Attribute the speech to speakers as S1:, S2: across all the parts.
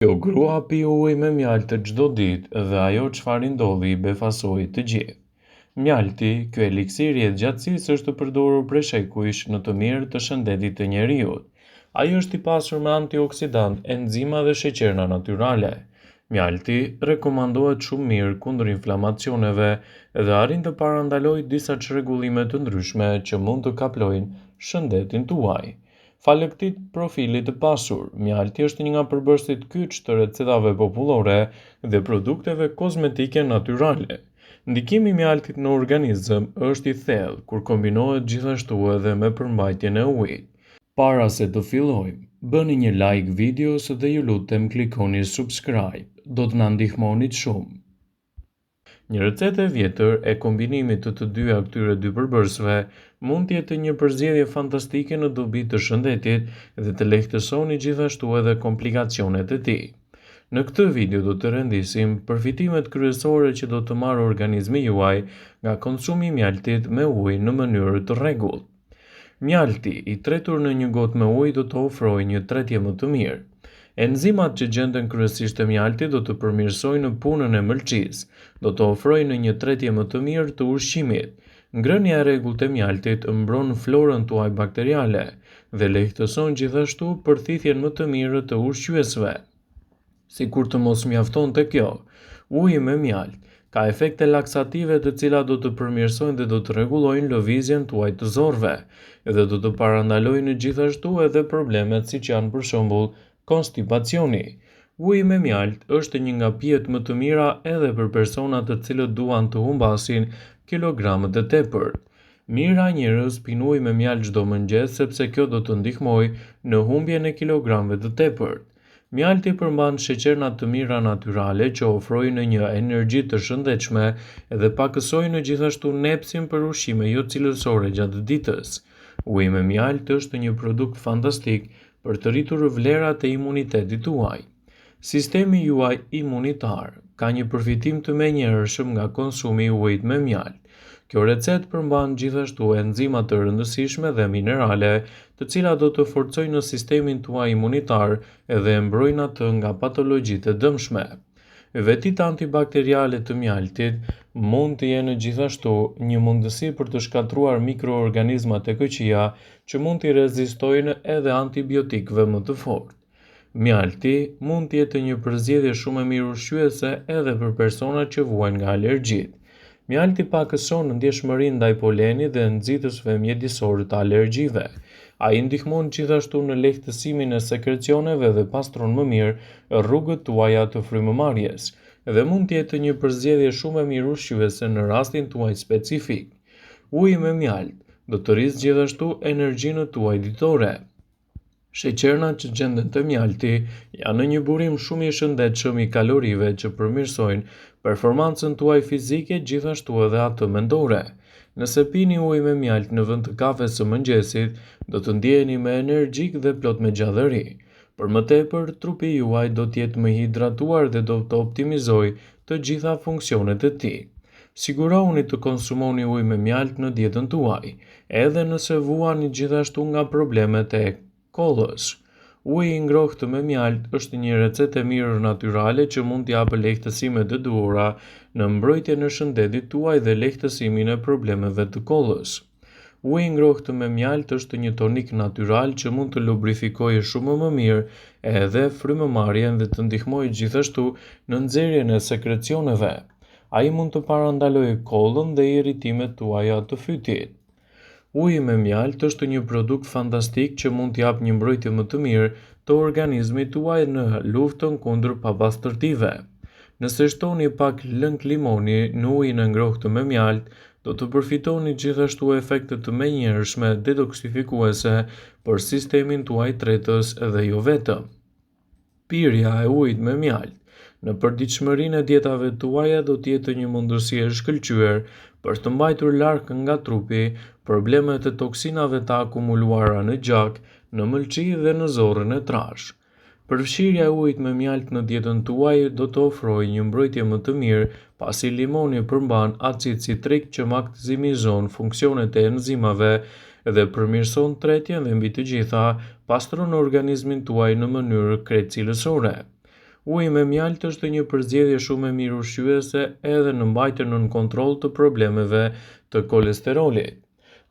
S1: Kjo grua pi ujë me mjaltë çdo ditë dhe ajo çfarë ndodhi i befasoi të gjithë. Mjalti, ky eliksir i gjatësisë është përdorur prej shekujsh në të mirë të shëndetit të njeriut. Ai është i pasur me antioksidant, enzima dhe sheqerna natyrale. Mjalti rekomandohet shumë mirë kundër inflamacioneve dhe arrin të parandalojë disa çrregullime të ndryshme që mund të kaplojnë shëndetin tuaj. Falë këtij profili të pasur, mjalti është një nga përbërësit kyç të recetave popullore dhe produkteve kozmetike natyrale. Ndikimi i mjaltit në organizëm është i thellë kur kombinohet gjithashtu edhe me përmbajtjen e ujit. Para se të fillojmë, bëni një like videos dhe ju lutem klikoni subscribe, do të na ndihmonit shumë. Një recetë e vjetër e kombinimit të dyja këtyre dy përbërësve mund të jetë një përzgjedhje fantastike në dobi të shëndetit dhe të lehtësoni gjithashtu edhe komplikacionet e tij. Në këtë video do të rendisim përfitimet kryesore që do të marrë organizmi juaj nga konsumi i mjaltit me ujë në mënyrë të rregullt. Mjalti i tretur në një gotë me ujë do të ofrojë një tretje më të mirë. Enzimat që gjenden kryesisht te mjalti do të përmirësojnë punën e mëlçisë, do të ofrojnë një tretje më të mirë të ushqimit. Ngrënia e rregullt e mjaltit mbron florën tuaj bakteriale dhe lehtëson gjithashtu përthithjen më të mirë të ushqyesve. Sikur të mos mjaftonte kjo, uji me mjalt ka efekte laksative të cilat do të përmirësojnë dhe do të rregullojnë lëvizjen tuaj të zorrve dhe do të parandalojnë gjithashtu edhe problemet siç janë për shembull konstipacioni. Uji me mjalt është një nga pijet më të mira edhe për persona të cilët duan të humbasin kilogramë të tepërt. Mira njerëz pijnë ujë me mjalt çdo mëngjes sepse kjo do të ndihmojë në humbjen e kilogramëve të tepërt. Mjalti përmban sheqerna të mira natyrale që ofrojnë një energji të shëndetshme dhe pakësojnë gjithashtu nepsin për ushqime jo cilësore gjatë ditës. Uji me mjalt është një produkt fantastik për të rritur vlerat e imunitetit tuaj. Sistemi juaj imunitar ka një përfitim të menjëhershëm nga konsumi i ujit me mjalt. Kjo recetë përmban gjithashtu enzima të rëndësishme dhe minerale, të cilat do të forcojnë sistemin tuaj imunitar dhe e mbrojnë atë nga patologjitë e dëmshme. Vetitë antibakteriale të mjaltit mund të jenë gjithashtu një mundësi për të shkatruar mikroorganizmat e këqija që mund t'i rezistojnë edhe antibiotikëve më të fortë. Mjalti mund të jetë një përzgjedhje shumë e mirë ushqyese edhe për personat që vuajnë nga alergjitë. Mjalti pakëson ndjeshmërinë ndaj polenit dhe nxitësve mjedisorë të alergjive. Ai ndihmon gjithashtu në lehtësimin e sekrecioneve dhe pastron më mirë rrugët tuaja të frymëmarrjes dhe mund të jetë një përzgjedhje shumë e mirë ushqyese në rastin tuaj specifik. Uji me mjalt do të rrisë gjithashtu energjinë tuaj ditore. Sheqernat që gjenden te mjalti janë një burim shumë i shëndetshëm i kalorive që përmirësojnë performancën tuaj fizike gjithashtu edhe atë mendore. Nëse pini ujë me mjalt në vend të kafes së mëngjesit, do të ndjeheni më energjik dhe plot me gjallëri. Për më tepër, trupi juaj do të jetë më i hidratuar dhe do të optimizojë të gjitha funksionet e tij. Sigurohuni të konsumoni ujë me mjalt në dietën tuaj, edhe nëse vuani gjithashtu nga problemet e kollës. Uji i ngrohtë me mjalt është një recetë e mirë natyrale që mund t'i japë lehtësimet e duhura në mbrojtjen e shëndetit tuaj dhe lehtësimin e problemeve të kollës. Uji i ngrohtë me mjalt është një tonik natyral që mund të lubrifikojë shumë më mirë edhe frymëmarrjen dhe të ndihmojë gjithashtu në nxjerrjen e sekrecioneve. Ai mund të parandalojë kollën dhe irritimet tuaja të fytit. Uji me mjalt është një produkt fantastik që mund t'jap një mbrojtje më të mirë të organizmit tuaj në luftën kundër papastërtive. Nëse shtoni pak lëng limoni në ujin e ngrohtë me mjalt, do të përfitoni gjithashtu efekte të menjëhershme detoksifikuese për sistemin tuaj tretës dhe jo vetëm. Pirja e ujit me mjalt në përditshmërinë e dietave tuaja do të jetë një mundësi e shkëlqyer për të mbajtur larg nga trupi problemet e toksinave të akumuluara në gjak, në mëlçi dhe në zorrën e trashë. Përfshirja e ujit me mjalt në dietën tuaj do të ofrojë një mbrojtje më të mirë pasi limoni përmban acid citrik që maksimizon funksionet e enzimave dhe përmirëson tretjen dhe mbi të gjitha pastron organizmin tuaj në mënyrë krejtësisore. Uji me mjaltë është një përzgjedhje shumë e mirë ushqyese edhe në mbajtjen nën kontroll të problemeve të kolesterolit.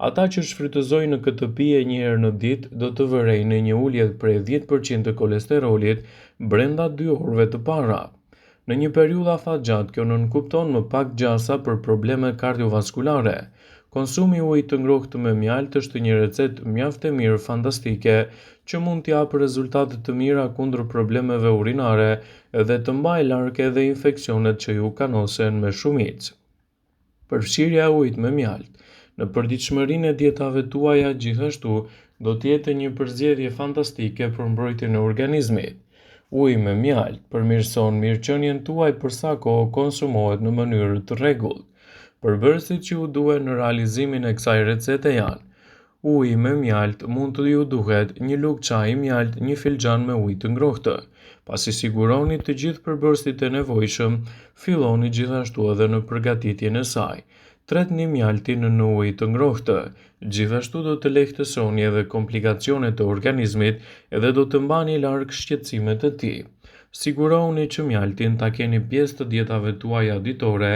S1: Ata që shfrytëzojnë në këtë pije një herë në ditë do të vërejnë në një ulje prej 10% të kolesterolit brenda 2 orëve të para. Në një periudhë afatgjatë kjo nënkupton më pak gjasa për probleme kardiovaskulare. Konsumi i ujit të ngrohtë me mjaltë është një recetë mjaft e mirë fantastike që mund t'i japë rezultate të mira kundër problemeve urinare dhe të mbajë larg edhe infeksionet që ju kanosen me shumicë. Përfshirja e ujit me mjaltë në përditshmërinë e dietave tuaja gjithashtu do të jetë një përzgjedhje fantastike për mbrojtjen e organizmit. Uji me mjaltë përmirëson mirëqenien tuaj për sa kohë konsumohet në mënyrë të rregullt. Përbërësit që ju duhen në realizimin e kësaj recete janë: uji me mjaltë mund të ju duhet një lugë çaji mjaltë, një filxhan me ujë të ngrohtë. Pasi siguroni të gjithë përbërësit e nevojshëm, filloni gjithashtu edhe në përgatitjen e saj. Tretni mjaltin në ujë të ngrohtë. Gjithashtu do të lehtësoni edhe komplikacionet e organizmit edhe do të mbani larg shqetësimet e tij. Sigurohuni që mjaltin ta keni pjesë të dietave tuaja ditore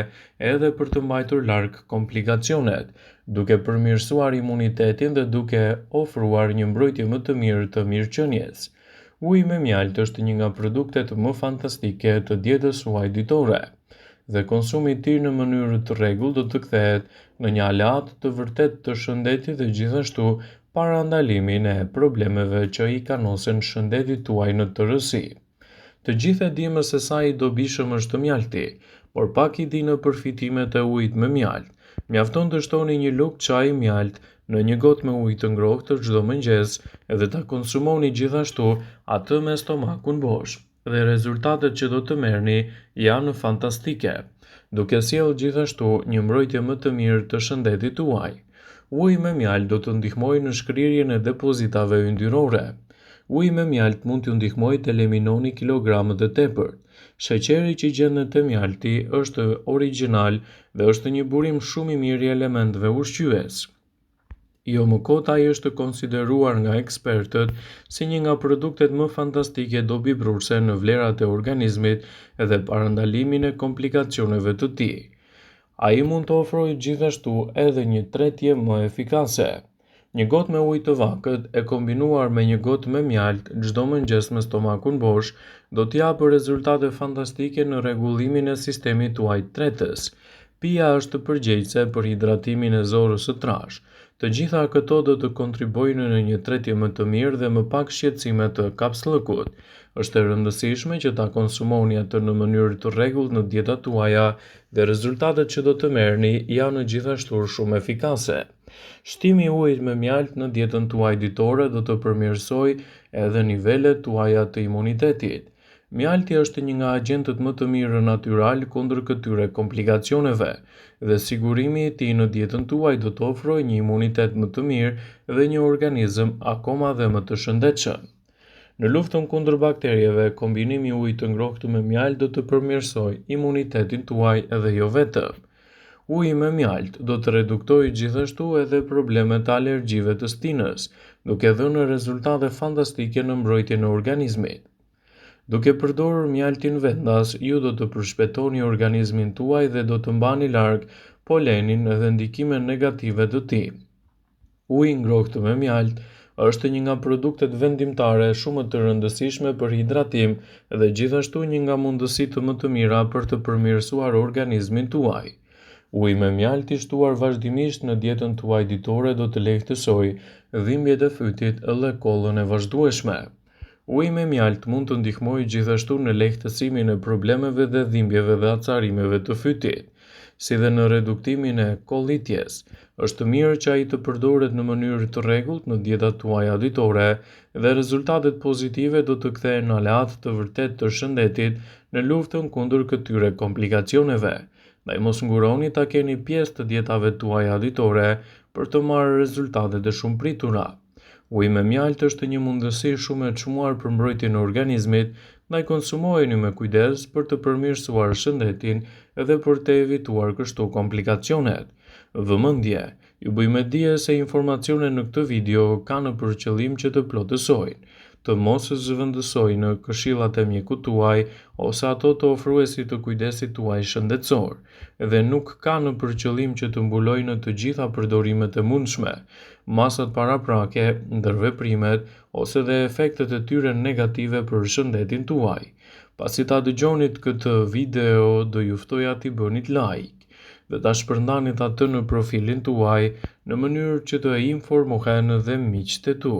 S1: edhe për të mbajtur larg komplikacionet, duke përmirësuar imunitetin dhe duke ofruar një mbrojtje më të mirë të mirëqenies. Uji me mjaltë është një nga produktet më fantastike të dietës suaj ditore dhe konsumi i tij në mënyrë të rregullt do të kthehet në një aleat të vërtet të shëndetit dhe gjithashtu parandalimin e problemeve që i kanosen shëndetit tuaj në tërësi. Të gjithë e dimë se sa i dobishëm është mjalti, por pak i di në përfitimet e ujit me mjaltë. Mjafton të shtoni një lugë çaji mjaltë në një gotë me ujë të ngrohtë çdo mëngjes edhe ta konsumoni gjithashtu atë me stomakun bosh. Dhe rezultatet që do të merrni janë fantastike, duke sjellë gjithashtu një mbrojtje më të mirë të shëndetit tuaj. Uji me mjaltë do të ndihmojë në shkrirjen e depozitave yndyrore. Uji me mjaltë mund t'ju ndihmojë të eliminoni kilogramët e tepërt. Sheqeri që gjendet te mjalti është origjinal dhe është një burim shumë i mirë i elementeve ushqyes. Jo më kot ai është konsideruar nga ekspertët si një nga produktet më fantastike dobibruse në vlerat e organizmit edhe parandalimin e komplikacioneve të tij. Ai mund të ofrojë gjithashtu edhe një tretje më efikase. Një gotë me ujë të vakët e kombinuar me një gotë me mjaltë çdo mëngjes me stomakun bosh do të japë rezultate fantastike në rregullimin e sistemit tuaj tretës. Pija është përgjegjëse për hidratimin e zorës së trashë. Të gjitha këto do të kontribuojnë në një tretje më të mirë dhe më pak shqetësime të kapslëkut. Është e rëndësishme që ta konsumoni atë në mënyrë të rregullt në dietat tuaja dhe rezultatet që do të merrni janë gjithashtu shumë efikase. Shtimi i ujit me mjaltë në dietën tuaj ditore do të përmirësojë edhe nivelet tuaja të imunitetit. Mjalti është një nga agjentët më të mirë natyral kundër këtyre komplikacioneve dhe sigurimi i tij në dietën tuaj do të ofrojë një imunitet më të mirë dhe një organizëm akoma dhe më të shëndetshëm. Në luftën kundër bakterieve, kombinimi i ujit të ngrohtë me mjaltë do të përmirësojë imunitetin tuaj edhe jo vetëm. Uji me mjaltë do të reduktojë gjithashtu edhe problemet e alergjive të stinës, duke dhënë rezultate fantastike në mbrojtjen e organizmit. Duke përdorur mjaltin vendas, ju do të përshpejtoni organizmin tuaj dhe do të mbani larg polenin dhe ndikimet negative të tij. Uji i ngrohtë me mjaltë është një nga produktet vendimtare shumë të rëndësishme për hidratim dhe gjithashtu një nga mundësitë më të mira për të përmirësuar organizmin tuaj. Uji me mjaltë i shtuar vazhdimisht në dietën tuaj ditore do të lehtësojë dhimbjet e fytit dhe kollën e vazhdueshme. Uji me mjaltë mund të ndihmojë gjithashtu në lehtësimin e problemeve dhe dhimbjeve dhe acarimeve të fytit, si dhe në reduktimin e kollitjes. Është mirë që ai të përdoret në mënyrë të rregullt në dietat tuaja ditore dhe rezultatet pozitive do të kthehen në aleat të vërtet të shëndetit në luftën kundër këtyre komplikacioneve. Ndaj mos nguroni ta keni pjesë të dietave tuaja ditore për të marrë rezultatet e shumëpritura. Uji me mjaltë është një mundësi shumë e çmuar për mbrojtjen e organizmit, ndaj konsumojeni me kujdes për të përmirësuar shëndetin edhe për të evituar kështu komplikacionet. Vëmendje, ju bëj me dije se informacionet në këtë video kanë për qëllim që të plotësojnë. të mos zëvendësojë në këshillat e mjekut tuaj ose ato të ofruesit të kujdesit tuaj shëndetësor, dhe nuk ka në për qëllim që të mbulojë në të gjitha përdorimet e mundshme, masat paraprake, ndërveprimet ose dhe efektet e tyre negative për shëndetin tuaj. Pasi ta dëgjonit këtë video, do ju ftoja t'i bënit like dhe ta shpërndanit atë në profilin tuaj në mënyrë që të informohen dhe miqtë e tu.